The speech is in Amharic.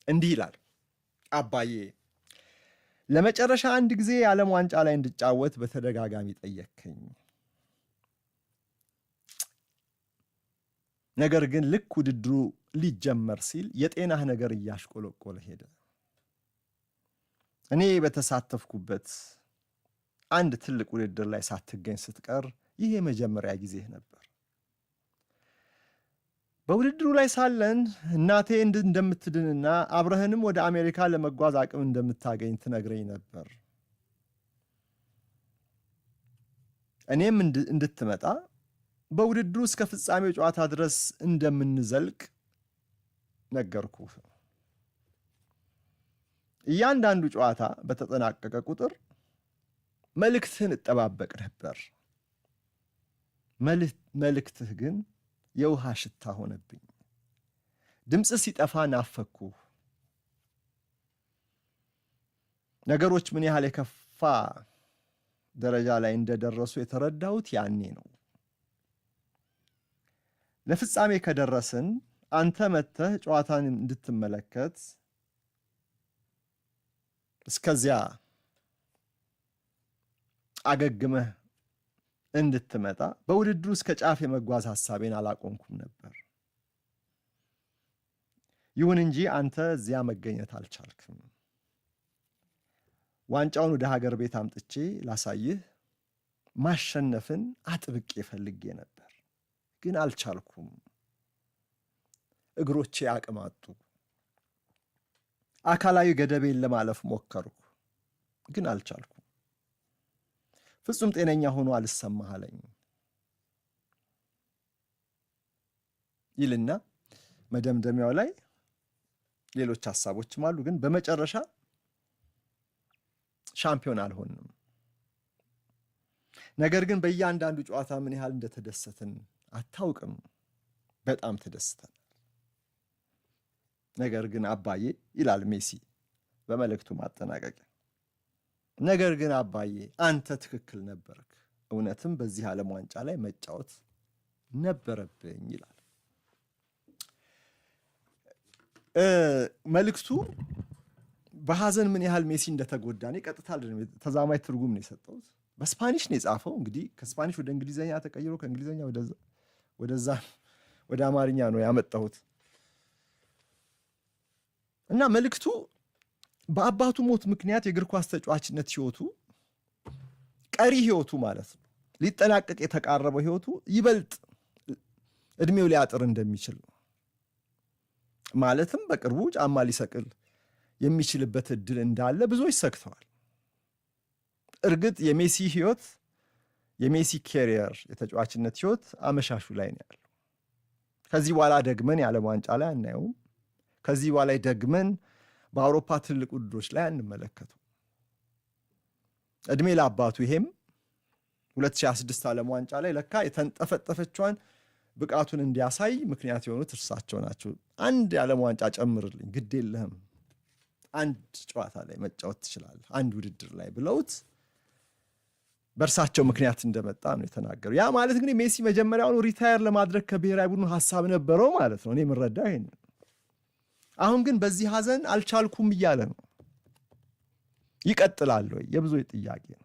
እንዲህ ይላል። አባዬ ለመጨረሻ አንድ ጊዜ የዓለም ዋንጫ ላይ እንድጫወት በተደጋጋሚ ጠየቅከኝ። ነገር ግን ልክ ውድድሩ ሊጀመር ሲል የጤናህ ነገር እያሽቆለቆለ ሄደ። እኔ በተሳተፍኩበት አንድ ትልቅ ውድድር ላይ ሳትገኝ ስትቀር ይህ የመጀመሪያ ጊዜህ ነበር። በውድድሩ ላይ ሳለን እናቴ እንደምትድንና አብረህንም ወደ አሜሪካ ለመጓዝ አቅም እንደምታገኝ ትነግረኝ ነበር። እኔም እንድትመጣ በውድድሩ እስከ ፍጻሜው ጨዋታ ድረስ እንደምንዘልቅ ነገርኩህ። እያንዳንዱ ጨዋታ በተጠናቀቀ ቁጥር መልእክትህን እጠባበቅ ነበር። መልእክትህ ግን የውሃ ሽታ ሆነብኝ። ድምፅ ሲጠፋ ናፈኩህ። ነገሮች ምን ያህል የከፋ ደረጃ ላይ እንደደረሱ የተረዳሁት ያኔ ነው። ለፍጻሜ ከደረስን አንተ መጥተህ ጨዋታን እንድትመለከት እስከዚያ አገግመህ እንድትመጣ በውድድሩ እስከ ጫፍ የመጓዝ ሐሳቤን አላቆምኩም ነበር። ይሁን እንጂ አንተ እዚያ መገኘት አልቻልክም። ዋንጫውን ወደ ሀገር ቤት አምጥቼ ላሳይህ ማሸነፍን አጥብቄ ፈልጌ ነበር፣ ግን አልቻልኩም። እግሮቼ አቅም አጡ። አካላዊ ገደቤን ለማለፍ ሞከርኩ፣ ግን አልቻልኩም። ፍጹም ጤነኛ ሆኖ አልሰማህ አለኝ ይልና መደምደሚያው ላይ ሌሎች ሐሳቦችም አሉ፣ ግን በመጨረሻ ሻምፒዮን አልሆንም። ነገር ግን በእያንዳንዱ ጨዋታ ምን ያህል እንደተደሰትን አታውቅም። በጣም ተደስተናል። ነገር ግን አባዬ ይላል ሜሲ በመልእክቱ ማጠናቀቂያ፣ ነገር ግን አባዬ አንተ ትክክል ነበርክ። እውነትም በዚህ ዓለም ዋንጫ ላይ መጫወት ነበረብኝ ይላል። መልእክቱ በሐዘን ምን ያህል ሜሲ እንደተጎዳ ነው ቀጥታ ተዛማጅ ትርጉም ነው የሰጠሁት። በስፓኒሽ ነው የጻፈው። እንግዲህ ከስፓኒሽ ወደ እንግሊዘኛ ተቀይሮ ከእንግሊዘኛ ወደዛ ወደ አማርኛ ነው ያመጣሁት እና መልእክቱ በአባቱ ሞት ምክንያት የእግር ኳስ ተጫዋችነት ህይወቱ ቀሪ ህይወቱ ማለት ነው ሊጠናቀቅ የተቃረበው ህይወቱ ይበልጥ እድሜው ሊያጥር እንደሚችል ነው። ማለትም በቅርቡ ጫማ ሊሰቅል የሚችልበት እድል እንዳለ ብዙዎች ሰግተዋል። እርግጥ የሜሲ ህይወት የሜሲ ካሪየር የተጫዋችነት ህይወት አመሻሹ ላይ ነው ያለው። ከዚህ በኋላ ደግመን የዓለም ዋንጫ ላይ አናየውም። ከዚህ በኋላ ደግመን በአውሮፓ ትልቅ ውድድሮች ላይ አንመለከቱ። እድሜ ለአባቱ። ይሄም 2026 ዓለም ዋንጫ ላይ ለካ የተንጠፈጠፈቿን ብቃቱን እንዲያሳይ ምክንያት የሆኑት እርሳቸው ናቸው። አንድ የዓለም ዋንጫ ጨምርልኝ፣ ግድ የለህም አንድ ጨዋታ ላይ መጫወት ትችላለህ፣ አንድ ውድድር ላይ ብለውት በእርሳቸው ምክንያት እንደመጣ ነው የተናገሩ። ያ ማለት እንግዲህ ሜሲ መጀመሪያውኑ ሪታየር ለማድረግ ከብሔራዊ ቡድኑ ሀሳብ ነበረው ማለት ነው። እኔ የምረዳው ይሄን። አሁን ግን በዚህ ሐዘን አልቻልኩም እያለ ነው። ይቀጥላል ወይ? የብዙዎች ጥያቄ ነው።